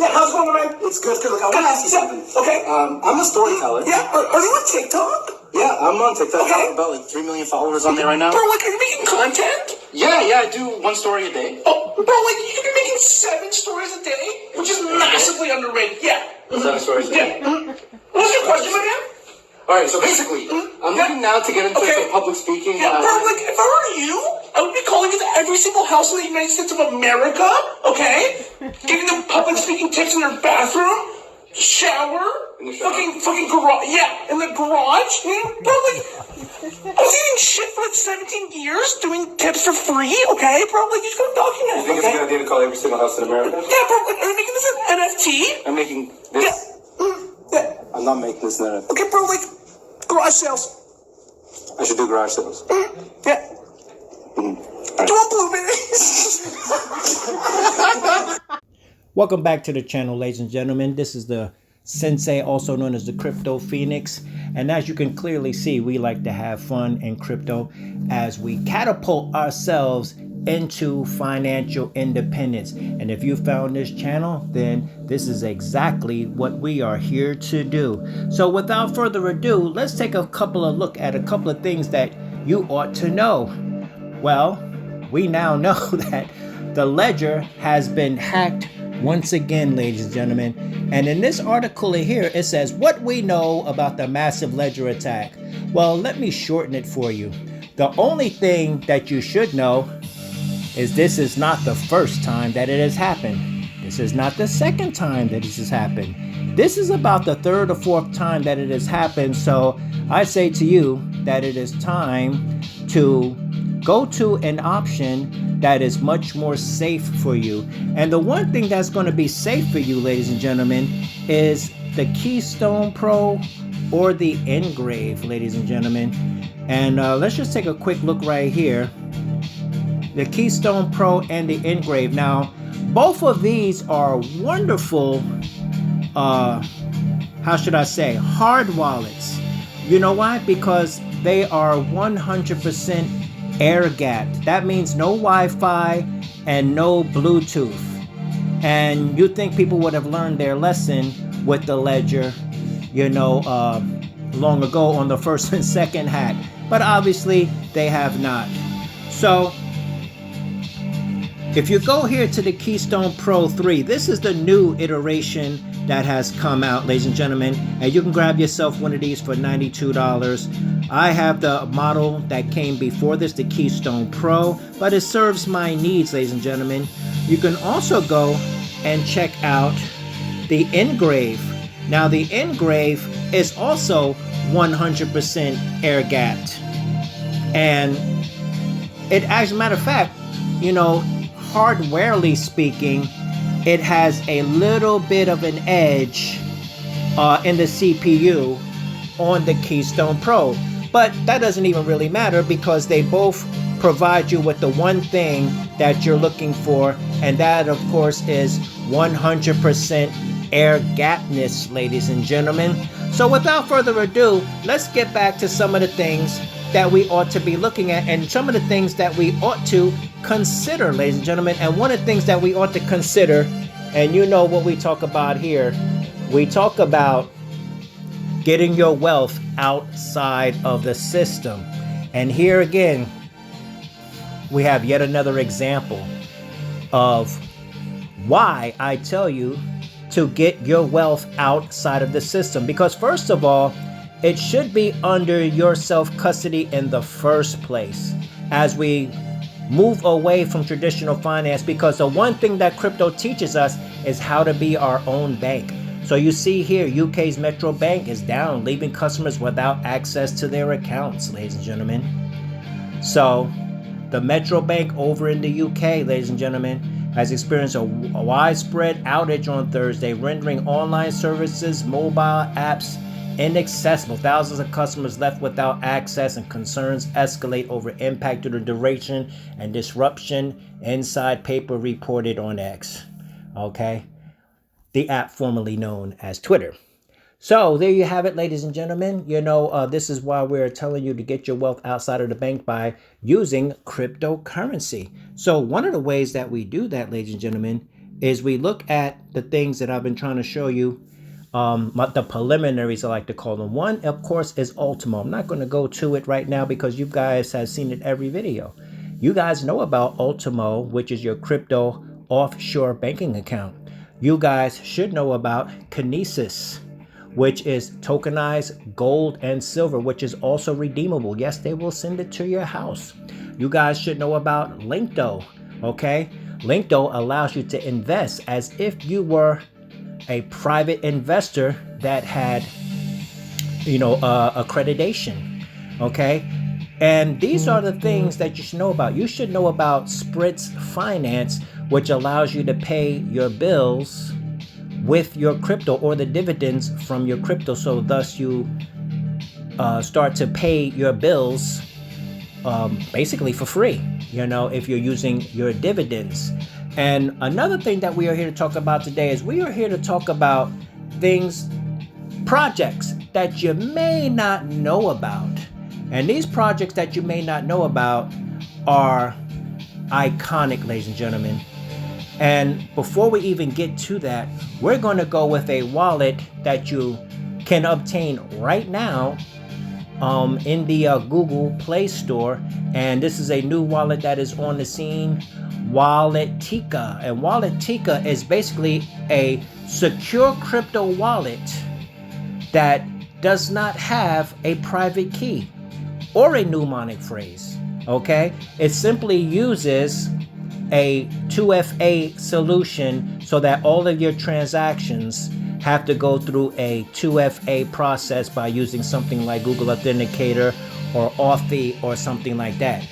Yeah, how's it going, man? It's good. Look, I want to ask you something. Okay. I'm a storyteller. Yeah. Are you on TikTok? Yeah, I'm on TikTok. Okay. I have about like 3 million followers on there right now. Bro, like, are you making content? Yeah, I do 1 story a day. Oh, bro, like, you could be making 7 stories a day, which is massively underrated. Yeah. 7 stories a day. Yeah. What's your question, my man? All right, so basically, I'm looking now to get into some public speaking. Yeah, bro, like, if I were you, I would be calling into every single house in the United States of America, okay? Giving them public speaking tips in their bathroom, shower, fucking garage, in the garage. You know, bro, like, I was eating shit for like 17 years, doing tips for free, okay? Bro, like, you just gotta document it, you think it's a good idea to call every single house in America? Yeah, bro, like, are you making this an NFT? I'm making this. Yeah. I'm not making this an NFT. Okay, bro, like, garage sales. I should do garage sales. Yeah. Right. Do a blue Welcome back to the channel, ladies and gentlemen. This is the Sensei, also known as the Crypto Phoenix. And as you can clearly see, we like to have fun in crypto as we catapult ourselves into financial independence. And if you found this channel, then this is exactly what we are here to do. So without further ado, let's take a look at a couple of things that you ought to know. Well, we now know that the ledger has been hacked once again, ladies and gentlemen. And in this article here, it says what we know about the massive ledger attack. Well, let me shorten it for you. The only thing that you should know is this is not the first time that it has happened. This is not the second time that this has happened. This is about the 3rd or 4th time that it has happened. So I say to you that it is time to go to an option that is much more safe for you. And the one thing that's going to be safe for you, ladies and gentlemen, is the Keystone Pro or the Engrave, ladies and gentlemen. And let's just take a quick look right here. The Keystone Pro and the Engrave. Now, both of these are wonderful, how should I say, hard wallets. You know why? Because they are 100% air-gapped. That means no Wi-Fi and no Bluetooth. And you think people would have learned their lesson with the ledger, long ago on the first and second hack. But obviously, they have not. So, if you go here to the Keystone Pro 3, this is the new iteration that has come out, ladies and gentlemen, and you can grab yourself one of these for $92. I have the model that came before this, the Keystone Pro, but it serves my needs, ladies and gentlemen. You can also go and check out the Engrave. Now, the Engrave is also 100% air-gapped, and it, as a matter of fact, hardwarely speaking, it has a little bit of an edge in the CPU on the Keystone Pro. But that doesn't even really matter because they both provide you with the one thing that you're looking for, and that, of course, is 100% air-gappedness, ladies and gentlemen. So without further ado, let's get back to some of the things that we ought to be looking at and some of the things that we ought to consider, ladies and gentlemen. And one of the things that we ought to consider, and you know what we talk about here, we talk about getting your wealth outside of the system. And here again, we have yet another example of why I tell you to get your wealth outside of the system. Because first of all, it should be under your self-custody in the first place as we move away from traditional finance, because the one thing that crypto teaches us is how to be our own bank. So you see here, UK's Metro Bank is down, leaving customers without access to their accounts, ladies and gentlemen. So the Metro Bank over in the UK, ladies and gentlemen, has experienced a widespread outage on Thursday, rendering online services, mobile apps inaccessible. Thousands of customers left without access, and concerns escalate over impact due to duration and disruption, Inside Paper reported on X. Okay, the app formerly known as Twitter. So there you have it, ladies and gentlemen. This is why we're telling you to get your wealth outside of the bank by using cryptocurrency. So one of the ways that we do that, ladies and gentlemen, is we look at the things that I've been trying to show you, the preliminaries I like to call them. One, of course, is Ultimo. I'm not going to go to it right now because you guys have seen it every video. You guys know about Ultimo, which is your crypto offshore banking account. You guys should know about KINESIS, which is tokenized gold and silver, which is also redeemable. Yes, they will send it to your house. You guys should know about Linkdo, okay? Linkdo allows you to invest as if you were a private investor that had, accreditation, okay? And these are the things that you should know about. You should know about SPRITZ Finance, which allows you to pay your bills with your crypto or the dividends from your crypto. So thus you start to pay your bills basically for free, if you're using your dividends. And another thing that we are here to talk about today is we are here to talk about projects that you may not know about. And these projects that you may not know about are iconic, ladies and gentlemen. And before we even get to that, we're going to go with a wallet that you can obtain right now in the Google Play Store. And this is a new wallet that is on the scene, Walletica. And Walletica is basically a secure crypto wallet that does not have a private key or a mnemonic phrase, okay? It simply uses a 2FA solution so that all of your transactions have to go through a 2FA process by using something like Google Authenticator or Authy or something like that.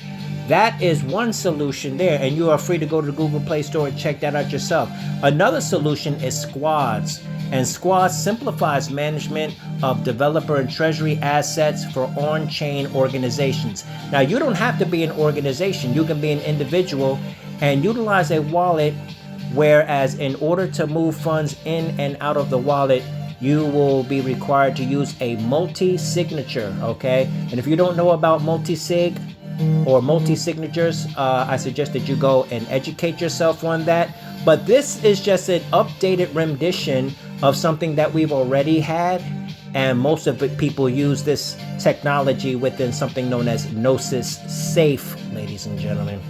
That is one solution there, and you are free to go to the Google Play Store and check that out yourself. Another solution is Squads, and Squads simplifies management of developer and treasury assets for on-chain organizations. Now, you don't have to be an organization. You can be an individual and utilize a wallet, whereas in order to move funds in and out of the wallet, you will be required to use a multi-signature, okay? And if you don't know about multi-sig or multi-signatures, I suggest that you go and educate yourself on that. But this is just an updated rendition of something that we've already had, and most of the people use this technology within something known as Gnosis Safe, ladies and gentlemen.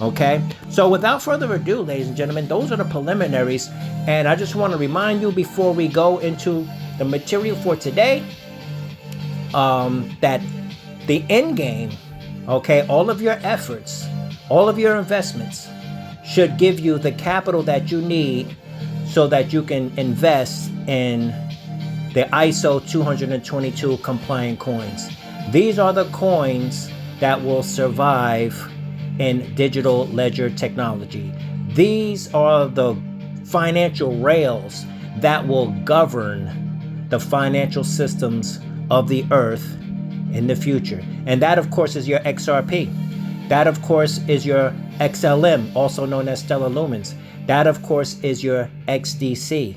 Okay, so without further ado, ladies and gentlemen, those are the preliminaries, and I just want to remind you before we go into the material for today, that the end game, okay, all of your efforts, all of your investments should give you the capital that you need so that you can invest in the ISO 222 compliant coins. These are the coins that will survive in digital ledger technology. These are the financial rails that will govern the financial systems of the earth in the future. And that, of course, is your XRP. That, of course, is your XLM, also known as Stellar Lumens. That, of course, is your XDC.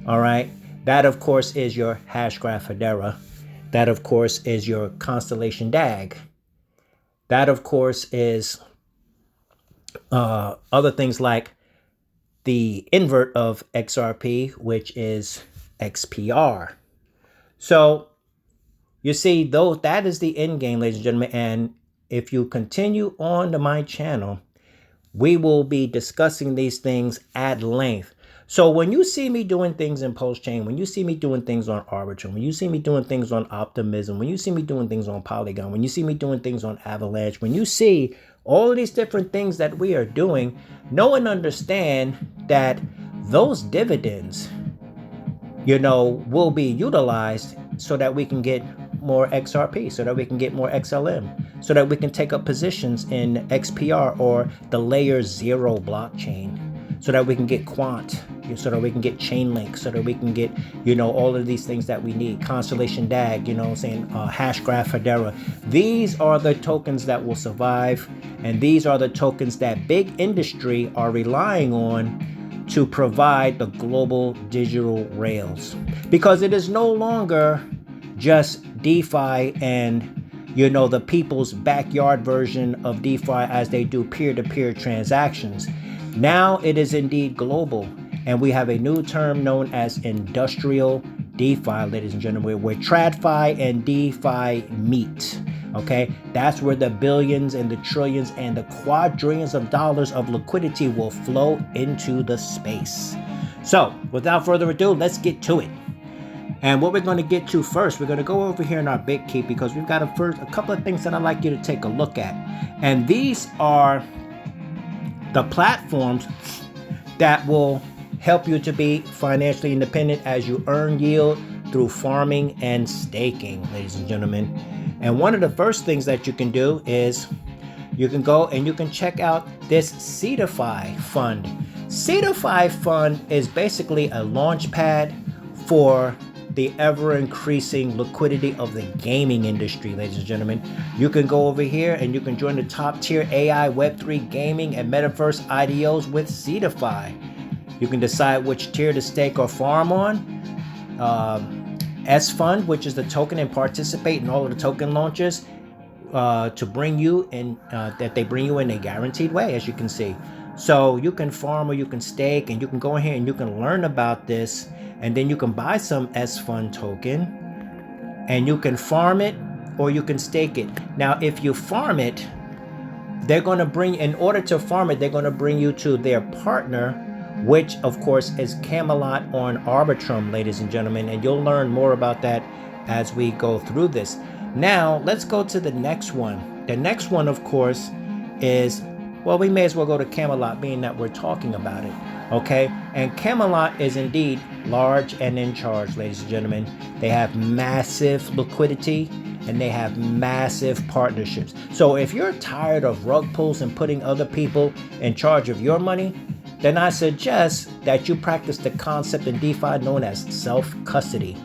All right. That, of course, is your Hashgraph Hedera. That, of course, is your Constellation DAG. That, of course, is other things like the invert of XRP, which is XPR. So you see, though, that is the end game, ladies and gentlemen. And if you continue on to my channel, we will be discussing these things at length. So when you see me doing things in post-chain, when you see me doing things on Arbitrum, when you see me doing things on Optimism, when you see me doing things on Polygon, when you see me doing things on Avalanche, when you see all of these different things that we are doing, know and understand that those dividends, will be utilized so that we can get more XRP, so that we can get more XLM, so that we can take up positions in XPR or the layer 0 blockchain, so that we can get Quant, so that we can get Chainlink, so that we can get, all of these things that we need. Constellation DAG, Hashgraph Hedera. These are the tokens that will survive, and these are the tokens that big industry are relying on to provide the global digital rails. Because it is no longer just DeFi and, the people's backyard version of DeFi as they do peer-to-peer transactions. Now it is indeed global, and we have a new term known as industrial DeFi, ladies and gentlemen, where TradFi and DeFi meet. Okay, that's where the billions and the trillions and the quadrillions of dollars of liquidity will flow into the space. So, without further ado, let's get to it. And what we're going to get to first, we're going to go over here in our BitKey because we've got a couple of things that I'd like you to take a look at. And these are the platforms that will help you to be financially independent as you earn yield through farming and staking, ladies and gentlemen. And one of the first things that you can do is you can go and you can check out this Seedify fund. Seedify fund is basically a launch pad for the ever-increasing liquidity of the gaming industry, ladies and gentlemen. You can go over here and you can join the top-tier AI, Web3 gaming, and Metaverse IDOs with Seedify. You can decide which tier to stake or farm on. S Fund, which is the token, and participate in all of the token launches to bring you in, that they bring you in a guaranteed way, as you can see. So you can farm or you can stake, and you can go ahead and you can learn about this, and then you can buy some S Fund token and you can farm it or you can stake it. Now, if you farm it, they're going to bring, in order to farm it, they're going to bring you to their partner, which of course is Camelot on Arbitrum, ladies and gentlemen, and you'll learn more about that as we go through this. Now, let's go to the next one. The next one, of course, is, well, we may as well go to Camelot, being that we're talking about it, okay? And Camelot is indeed large and in charge, ladies and gentlemen. They have massive liquidity and they have massive partnerships. So if you're tired of rug pulls and putting other people in charge of your money, then I suggest that you practice the concept in DeFi known as self-custody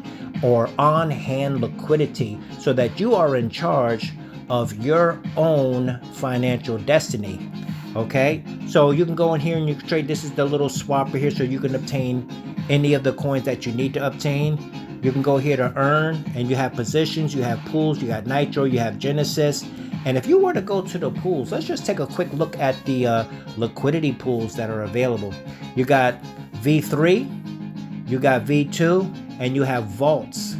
or on-hand liquidity, so that you are in charge of your own financial destiny. Okay, so you can go in here and you can trade. This is the little swapper here, so you can obtain any of the coins that you need to obtain. You can go here to earn, and you have positions, you have pools, you got Nitro, you have Genesis. And if you were to go to the pools, let's just take a quick look at the liquidity pools that are available. You got V3, you got V2, and you have vaults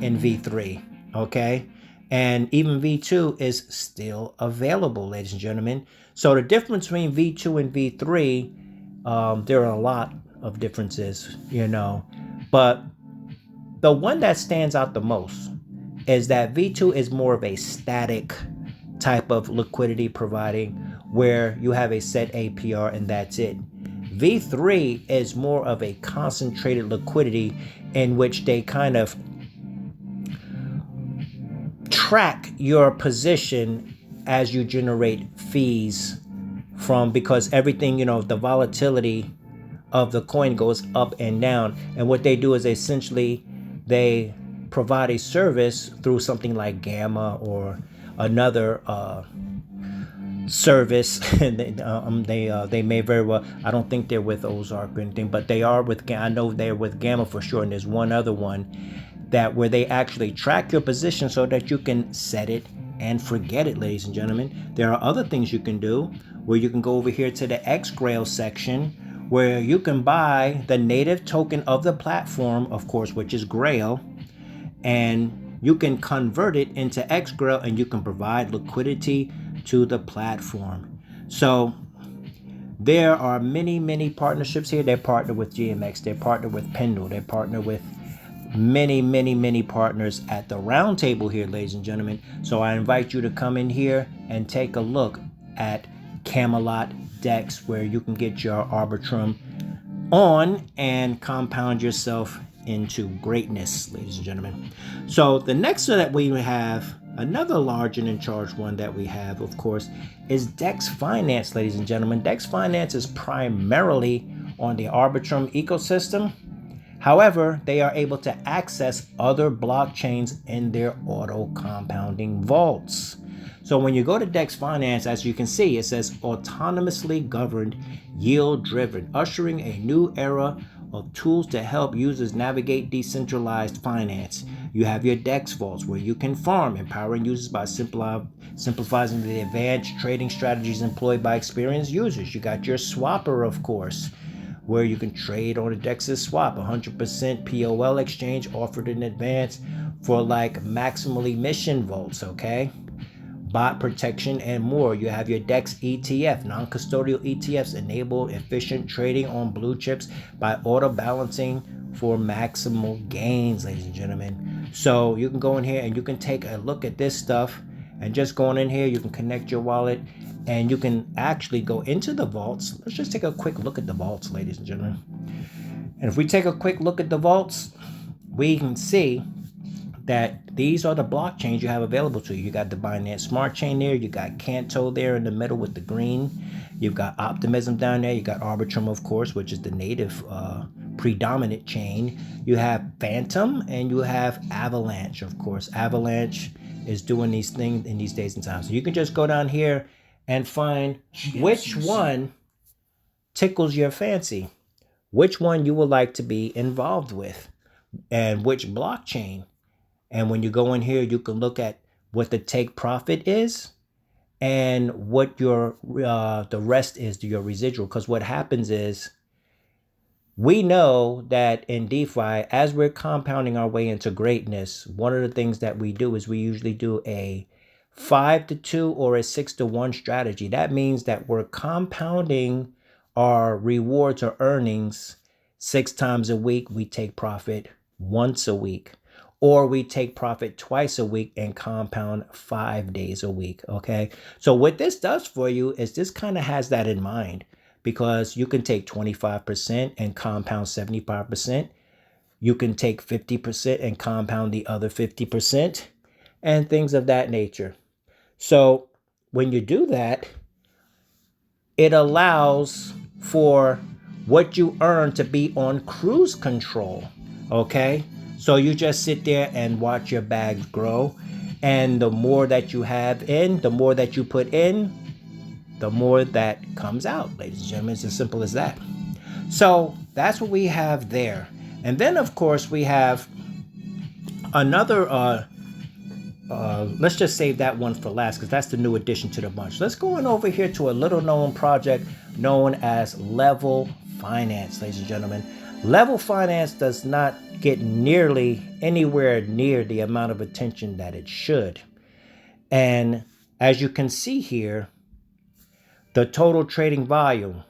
in V3, okay? And even V2 is still available, ladies and gentlemen. So the difference between V2 and V3, there are a lot of differences, you know. But the one that stands out the most is that V2 is more of a static type of liquidity providing, where you have a set APR and that's it. V3 is more of a concentrated liquidity in which they kind of track your position as you generate fees from, because everything, you know, the volatility of the coin goes up and down. And what they do is essentially they provide a service through something like Gamma or another service. They may very well, I don't think they're with Ozark or anything, but they are with, I know they're with Gamma for sure. And there's one other one that where they actually track your position so that you can set it and forget it, ladies and gentlemen. There are other things you can do, where you can go over here to the XGrail section, where you can buy the native token of the platform, of course, which is Grail, and you can convert it into XGrail and you can provide liquidity to the platform. So there are many partnerships here. They're partnered with GMX, they're partnered with Pendle, they're partnered with many partners at the round table here, ladies and gentlemen. So I invite you to come in here and take a look at Camelot Dex, where you can get your Arbitrum on and compound yourself into greatness, ladies and gentlemen. So the next one that we have, another large and in charge one that we have, of course, is Dex Finance, ladies and gentlemen. Dex Finance is primarily on the Arbitrum ecosystem. However, they are able to access other blockchains in their auto compounding vaults. So when you go to Dex Finance, as you can see, it says autonomously governed, yield driven, ushering a new era of tools to help users navigate decentralized finance. You have your DEX vaults where you can farm, empowering users by simplifying the advanced trading strategies employed by experienced users. You got your swapper, of course, where you can trade on a DEX's swap, 100% POL exchange offered in advance for like maximal emission vaults, okay? Bot protection and more. You have your DEX ETF, non-custodial ETFs enable efficient trading on blue chips by auto balancing for maximal gains, ladies and gentlemen. So you can go in here and you can take a look at this stuff, and just going in here, you can connect your wallet and you can actually go into the vaults. Let's just take a quick look at the vaults, ladies and gentlemen. And if we take a quick look at the vaults, we can see that these are the blockchains you have available to you. You got the Binance Smart Chain there. You got Canto there in the middle with the green. You've got Optimism down there. You got Arbitrum, of course, which is the native predominant chain. You have Phantom and you have Avalanche, of course. Avalanche is doing these things in these days and times. So you can just go down here and find which one tickles your fancy, which one you would like to be involved with, and which blockchain. And when you go in here, you can look at what the take profit is and what your the rest is to your residual. Because what happens is, we know that in DeFi, as we're compounding our way into greatness, one of the things that we do is we usually do a 5-to-2 or a 6-to-1 strategy. That means that we're compounding our rewards or earnings 6 times a week. We take profit once a week, or we take profit twice a week and compound 5 days a week. Okay. So what this does for you is this kind of has that in mind, because you can take 25% and compound 75%. You can take 50% and compound the other 50% and things of that nature. So when you do that, it allows for what you earn to be on cruise control. Okay. So you just sit there and watch your bags grow. And the more that you have in, the more that you put in, the more that comes out, ladies and gentlemen. It's as simple as that. So that's what we have there. And then, of course, we have another, let's just save that one for last, because that's the new addition to the bunch. Let's go on over here to a little known project known as Level Finance, ladies and gentlemen. Level Finance does not get nearly anywhere near the amount of attention that it should. And as you can see here, the total trading volume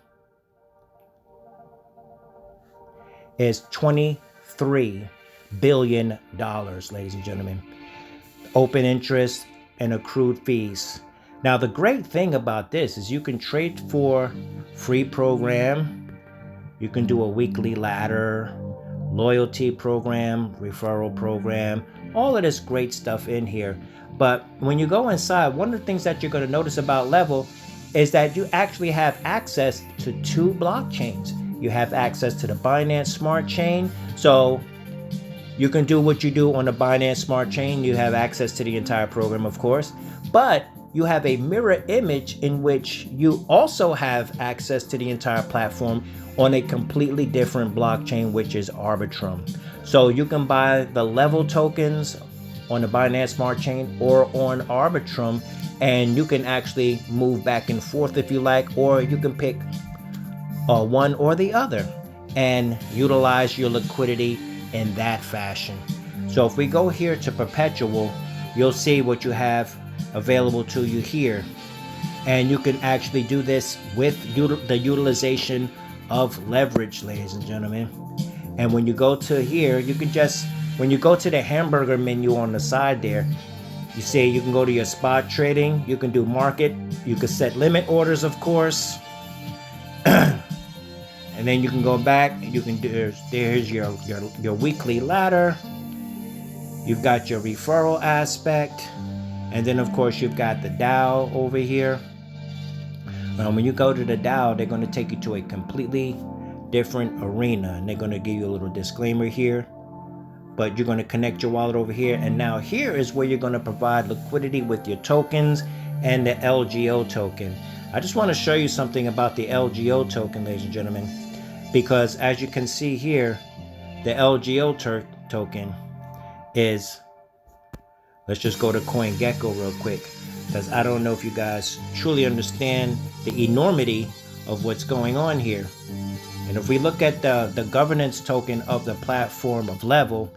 is $23 billion, ladies and gentlemen. Open interest and accrued fees. Now, the great thing about this is you can trade for free program. You can do a weekly ladder, loyalty program, referral program, all of this great stuff in here. But when you go inside, one of the things that you're going to notice about Level is that you actually have access to 2 blockchains. You have access to the Binance Smart Chain. So you can do what you do on the Binance Smart Chain. You have access to the entire program, of course. But you have a mirror image in which you also have access to the entire platform on a completely different blockchain, which is Arbitrum. So you can buy the Level tokens on the Binance Smart Chain or on Arbitrum, and you can actually move back and forth if you like, or you can pick one or the other and utilize your liquidity in that fashion. So if we go here to Perpetual, you'll see what you have available to you here, and you can actually do this with the utilization of leverage, ladies and gentlemen. And when you go to here, you can just, when you go to the hamburger menu on the side there, you see you can go to your spot trading, you can do market, you can set limit orders, of course. And then you can go back and you can do, there's your weekly ladder. You've got your referral aspect. And then, of course, you've got the DAO over here. When you go to the DAO, they're going to take you to a completely different arena. And they're going to give you a little disclaimer here. But you're going to connect your wallet over here. And now here is where you're going to provide liquidity with your tokens and the LGO token. I just want to show you something about the LGO token, ladies and gentlemen. because as you can see here, the LGO token is, let's just go to CoinGecko real quick, because I don't know if you guys truly understand the enormity of what's going on here. And if we look at the governance token of the platform of Level,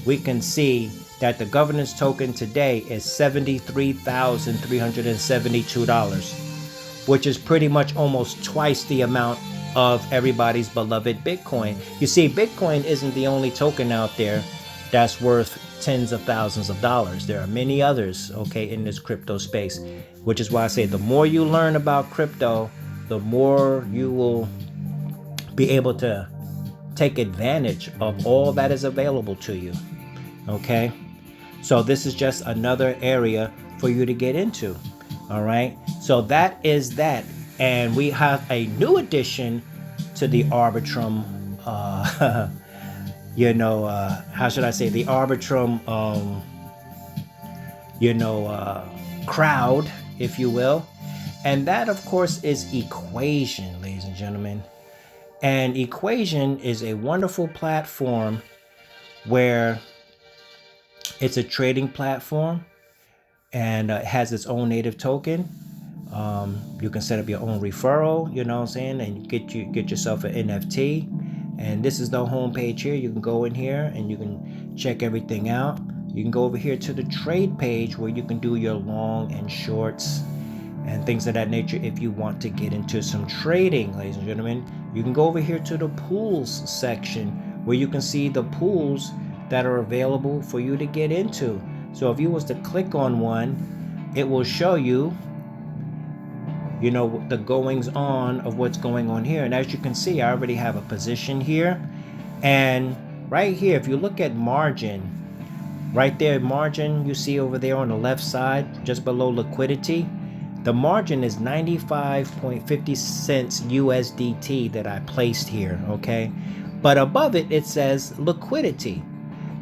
we can see that the governance token today is $73,372, which is pretty much almost twice the amount of everybody's beloved Bitcoin. You see, Bitcoin isn't the only token out there that's worth tens of thousands of dollars. There are many others, okay, in this crypto space, which is why I say the more you learn about crypto, the more you will be able to take advantage of all that is available to you, okay? So this is just another area for you to get into, all right? So that is that. And we have a new addition to the Arbitrum, how should I say, the Arbitrum, crowd, if you will. And that, of course, is Equation, ladies and gentlemen. And Equation is a wonderful platform where it's a trading platform, and it has its own native token. You can set up your own referral, you know what I'm saying, and get yourself an NFT. And this is the home page here. You can go in here and you can check everything out. You can go over here to the trade page where you can do your long and shorts and things of that nature. If you want to get into some trading, ladies and gentlemen, you can go over here to the pools section where you can see the pools that are available for you to get into. So if you was to click on one, it will show you, the goings on of what's going on here. And as you can see, I already have a position here. And right here, if you look at margin, right there, margin, you see over there on the left side, just below liquidity, the margin is 95.50 cents USDT that I placed here, okay? But above it, it says liquidity.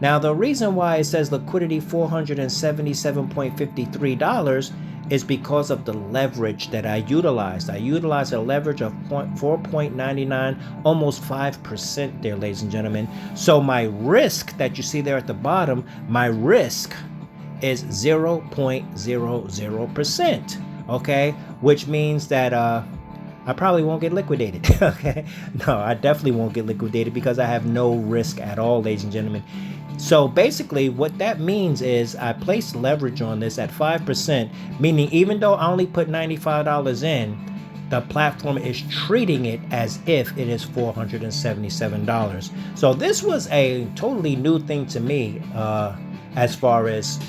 Now, the reason why it says liquidity $477.53 is because of the leverage that I utilized. I utilized a leverage of 4.99, almost 5% there, ladies and gentlemen. So my risk that you see there at the bottom, my risk is 0.00%, okay? Which means that I probably won't get liquidated, okay? No, I definitely won't get liquidated because I have no risk at all, ladies and gentlemen. So basically what that means is I placed leverage on this at 5%, meaning even though I only put $95 in, the platform is treating it as if it is $477. So this was a totally new thing to me as far as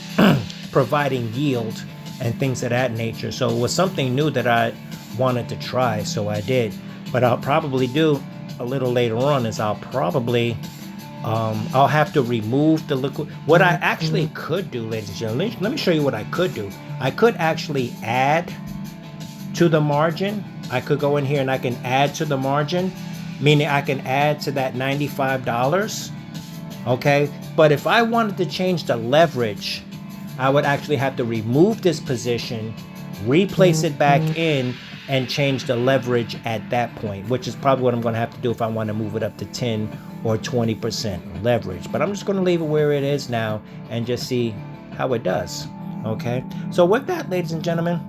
providing yield and things of that nature. So it was something new that I wanted to try, so I did. But I'll probably do a little later on is I'll probably I'll have to remove the liquid. What I actually could do, ladies and gentlemen, let me show you what I could do. I could actually add to the margin. I could go in here and I can add to the margin, meaning I can add to that $95, okay? But if I wanted to change the leverage, I would actually have to remove this position, replace it back in, and change the leverage at that point, which is probably what I'm going to have to do if I want to move it up to 10 or 20% leverage. But I'm just going to leave it where it is now and just see how it does, okay? So with that, ladies and gentlemen,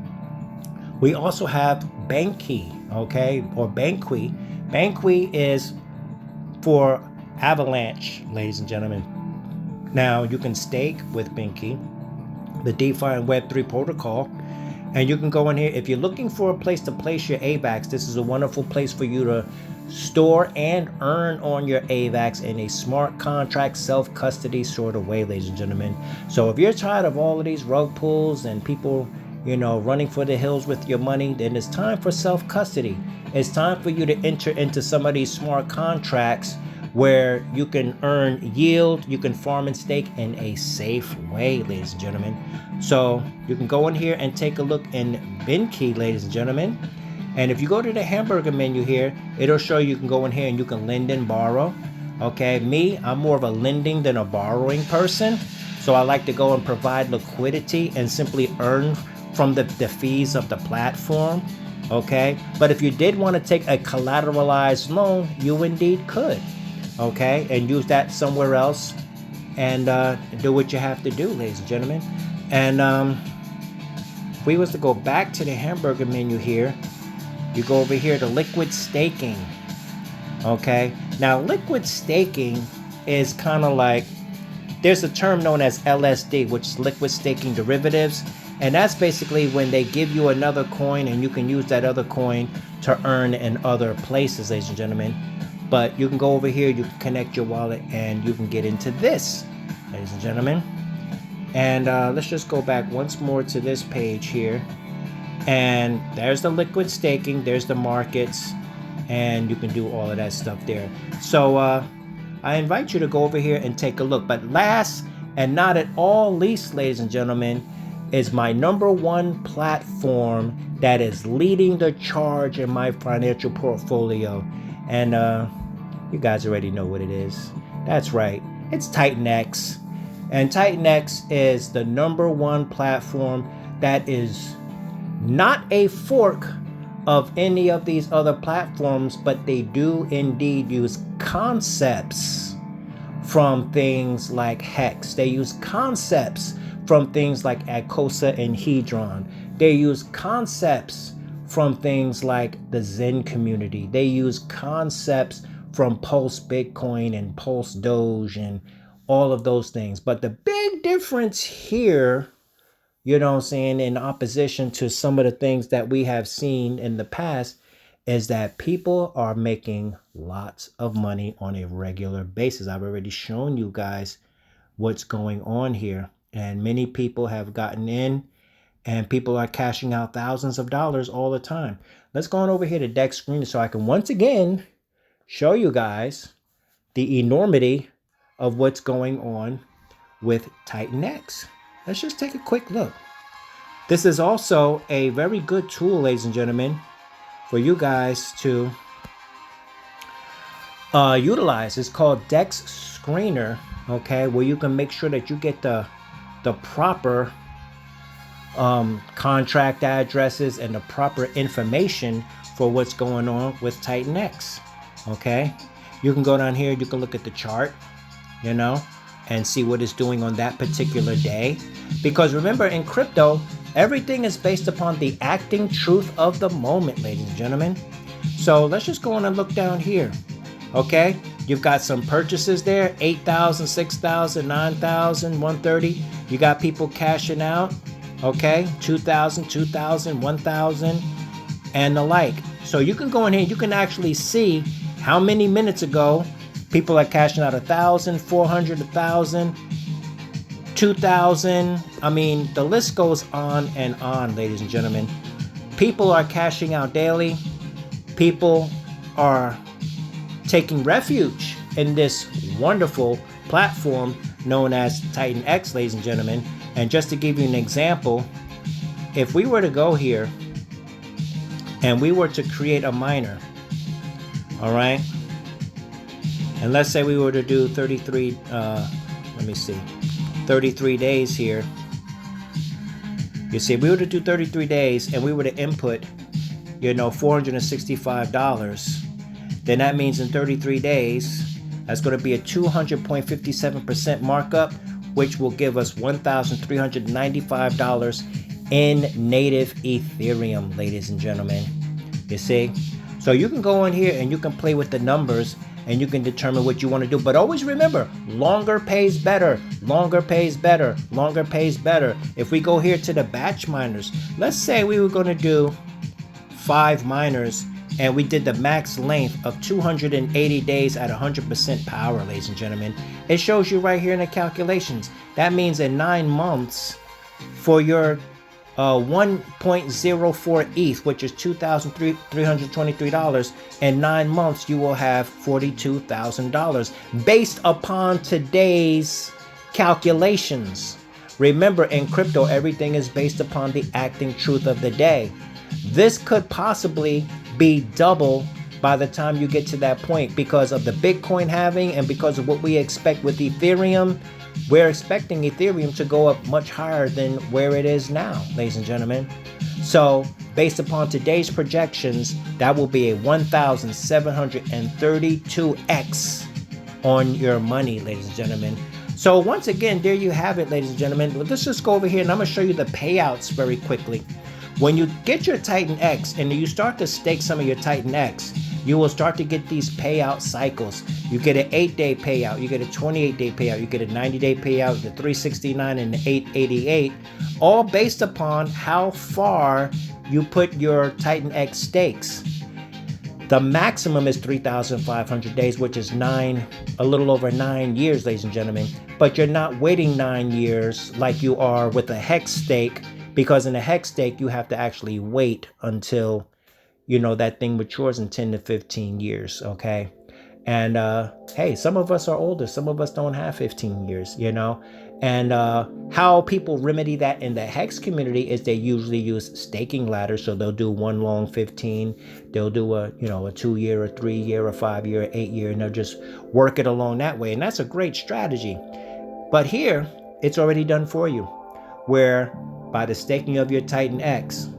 we also have BENQI, okay, or BENQI. BENQI is for Avalanche, ladies and gentlemen. Now, you can stake with BENQI, the DeFi and Web3 protocol. And you can go in here. If you're looking for a place to place your AVAX, this is a wonderful place for you to store and earn on your AVAX in a smart contract, self-custody sort of way, ladies and gentlemen. So if you're tired of all of these rug pulls and people, running for the hills with your money, then it's time for self-custody. It's time for you to enter into some of these smart contracts where you can earn yield, you can farm and stake in a safe way, ladies and gentlemen. So you can go in here and take a look in BENQI, ladies and gentlemen. And if you go to the hamburger menu here, it'll show you can go in here and you can lend and borrow. Okay, I'm more of a lending than a borrowing person. So I like to go and provide liquidity and simply earn from the fees of the platform. Okay, but if you did want to take a collateralized loan, you indeed could. Okay, and use that somewhere else and do what you have to do, ladies and gentlemen. And if we was to go back to the hamburger menu here, you go over here to liquid staking. Okay, now liquid staking is kind of like, there's a term known as LSD, which is liquid staking derivatives, and that's basically when they give you another coin and you can use that other coin to earn in other places, ladies and gentlemen. But you can go over here, you can connect your wallet, and you can get into this, ladies and gentlemen. And let's just go back once more to this page here. And there's the liquid staking, there's the markets, and you can do all of that stuff there. So I invite you to go over here and take a look. But last and not at all least, ladies and gentlemen, is my #1 platform that is leading the charge in my financial portfolio. And you guys already know what it is. That's right, it's TITANX. And TITANX is the #1 platform that is not a fork of any of these other platforms, but they do indeed use concepts from things like Hex. They use concepts from things like Acosa and Hedron. They use concepts from things like the Zen community. They use concepts from Pulse Bitcoin and Pulse Doge and all of those things. But the big difference here, you know what I'm saying, in opposition to some of the things that we have seen in the past, is that people are making lots of money on a regular basis. I've already shown you guys what's going on here. And many people have gotten in, and people are cashing out thousands of dollars all the time. Let's go on over here to Dex Screen so I can once again show you guys the enormity of what's going on with TITANX. Let's just take a quick look. This is also a very good tool, ladies and gentlemen, for you guys to utilize. It's called Dex Screener, okay, where you can make sure that you get the proper contract addresses and the proper information for what's going on with TITANX. Okay, you can go down here, you can look at the chart, you know, and see what it's doing on that particular day. Because remember, in crypto, everything is based upon the acting truth of the moment, ladies and gentlemen. So let's just go on and look down here. Okay, you've got some purchases there, 8,000, 6,000, 9,000, 130. You got people cashing out, okay, 2,000, 2,000, 1,000, and the like. So you can go in here, you can actually see how many minutes ago people are cashing out 1,000, 400, 1,000, 2,000. I mean, the list goes on and on, ladies and gentlemen. People are cashing out daily. People are taking refuge in this wonderful platform known as TITANX, ladies and gentlemen. And just to give you an example, if we were to go here and we were to create a miner, all right, and let's say we were to do 33 days here. You see, if we were to do 33 days and we were to input, you know, $465, then that means in 33 days, that's going to be a 200.57% markup, which will give us $1,395 in native Ethereum, ladies and gentlemen. You see? So you can go in here and you can play with the numbers and you can determine what you want to do. But always remember, longer pays better, longer pays better, longer pays better. If we go here to the batch miners, let's say we were going to do 5 miners and we did the max length of 280 days at 100% power, ladies and gentlemen. It shows you right here in the calculations. That means in 9 months for your 1.04 ETH, which is $2,323, in 9 months you will have $42,000 based upon today's calculations. Remember, in crypto, everything is based upon the acting truth of the day. This could possibly be double by the time you get to that point because of the Bitcoin halving and because of what we expect with Ethereum. We're expecting Ethereum to go up much higher than where it is now, ladies and gentlemen. So based upon today's projections, that will be a 1,732x on your money, ladies and gentlemen. So once again, there you have it, ladies and gentlemen. Let's just go over here and I'm going to show you the payouts very quickly. When you get your TITANX and you start to stake some of your TITANX, you will start to get these payout cycles. You get an 8-day payout, you get a 28-day payout, you get a 90-day payout, the 369 and the 888, all based upon how far you put your TITANX stakes. The maximum is 3,500 days, which is a little over 9 years, ladies and gentlemen. But you're not waiting 9 years like you are with a hex stake, because in a hex stake, you have to actually wait until, you know, that thing matures in 10 to 15 years, okay? And hey, some of us are older, some of us don't have 15 years, you know? And how people remedy that in the hex community is they usually use staking ladders. So they'll do one long 15, they'll do a 2-year, a 3-year, a 5-year, 8-year, and they'll just work it along that way. And that's a great strategy. But here, it's already done for you, where by the staking of your TITANX,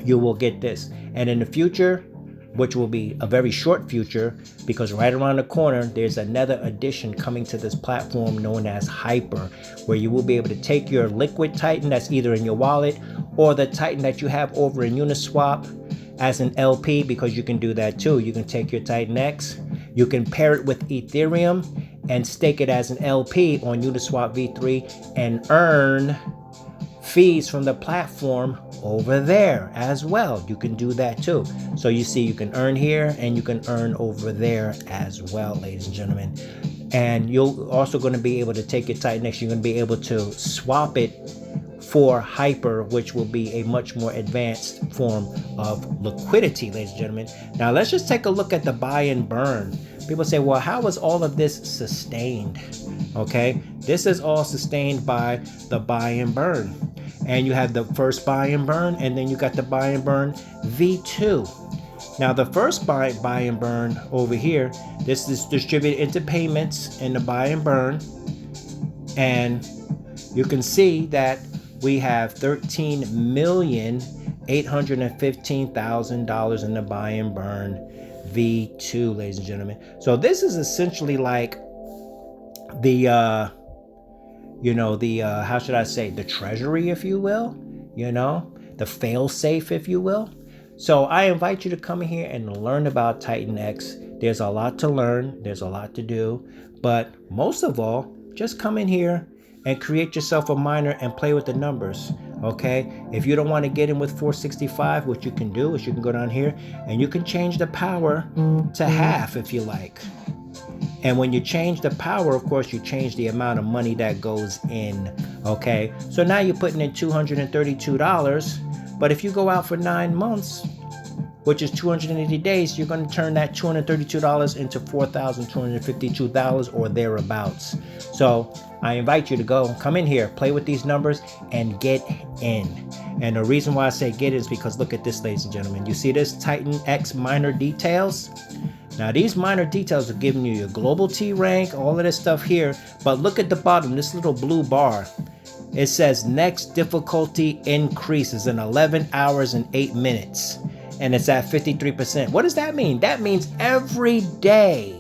you will get this. And in the future, which will be a very short future, because right around the corner, there's another addition coming to this platform known as Hyper, where you will be able to take your liquid Titan that's either in your wallet or the Titan that you have over in Uniswap as an LP, because you can do that too. You can take your TITANX, you can pair it with Ethereum and stake it as an LP on Uniswap v3 and earn fees from the platform over there as well. You can do that too. So you see, you can earn here and you can earn over there as well, ladies and gentlemen. And you're also going to be able to take your TITANX, you're going to be able to swap it for Hyper, which will be a much more advanced form of liquidity, ladies and gentlemen. Now let's just take a look at the buy and burn. People say, well, how is all of this sustained? Okay, this is all sustained by the buy and burn. And you have the first buy and burn, and then you got the buy and burn V2. Now the first buy and burn over here, this is distributed into payments in the buy and burn. And you can see that we have $13,815,000 in the buy and burn V2, ladies and gentlemen. So this is essentially like the how should I say, the treasury, if you will, the fail safe, if you will. So I invite you to come here and learn about TITANX. There's a lot to learn, there's a lot to do, but most of all, just come in here and create yourself a miner and play with the numbers. Okay, if you don't want to get in with 465, what you can do is you can go down here and you can change the power to half if you like. And when you change the power, of course, you change the amount of money that goes in. Okay, so now you're putting in $232, but if you go out for 9 months, which is 280 days, you're going to turn that $232 into $4,252 or thereabouts. So I invite you to come in here, play with these numbers, and get in. And the reason why I say get in is because look at this, ladies and gentlemen. You see this TITANX minor details? Now these minor details are giving you your global T rank, all of this stuff here. But look at the bottom, this little blue bar. It says next difficulty increases in 11 hours and 8 minutes. And it's at 53%. What does that mean? That means every day,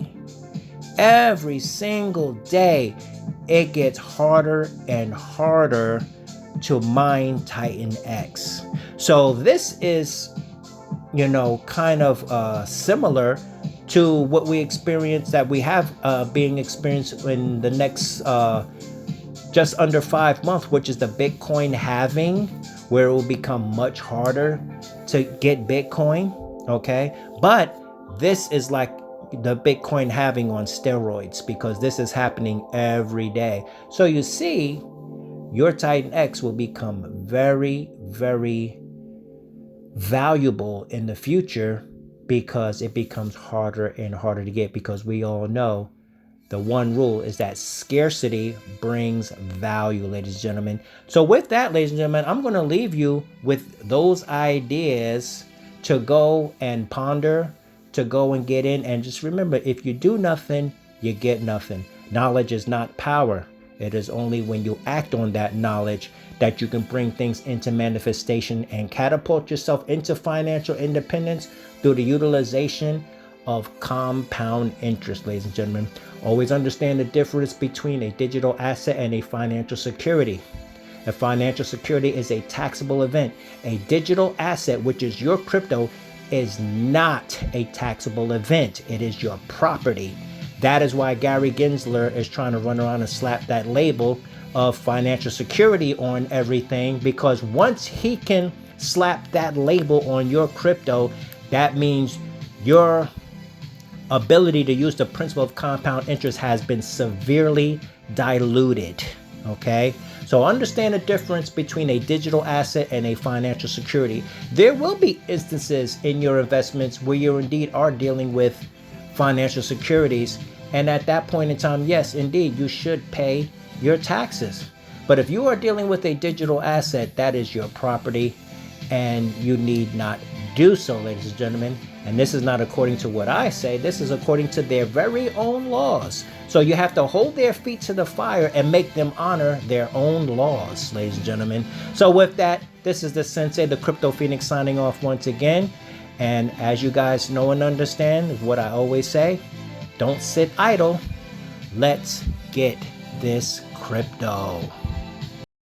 every single day, it gets harder and harder to mine TITANX. So this is, kind of similar to what we experience, that we have being experienced in the next just under 5 months, which is the Bitcoin halving, where it will become much harder to get Bitcoin. Okay, but this is like the Bitcoin halving on steroids, because this is happening every day. So you see, your TITANX will become very, very valuable in the future, because it becomes harder and harder to get, because we all know the one rule is that scarcity brings value, ladies and gentlemen. So with that, ladies and gentlemen, I'm going to leave you with those ideas to go and ponder, to go and get in. And just remember, if you do nothing, you get nothing. Knowledge is not power. It is only when you act on that knowledge that you can bring things into manifestation and catapult yourself into financial independence through the utilization of compound interest, ladies and gentlemen. Always understand the difference between a digital asset and a financial security. A financial security is a taxable event. A digital asset, which is your crypto, is not a taxable event. It is your property. That is why Gary Gensler is trying to run around and slap that label of financial security on everything, because once he can slap that label on your crypto, that means your ability to use the principle of compound interest has been severely diluted. Okay, so understand the difference between a digital asset and a financial security. There will be instances in your investments where you indeed are dealing with financial securities, and at that point in time, yes, indeed, you should pay your taxes. But if you are dealing with a digital asset, that is your property, and you need not do so, ladies and gentlemen. And this is not according to what I say. This is according to their very own laws. So you have to hold their feet to the fire and make them honor their own laws, ladies and gentlemen. So with that, this is the Sensei, the Crypto Phoenix, signing off once again. And as you guys know and understand, is what I always say, don't sit idle. Let's get this crypto.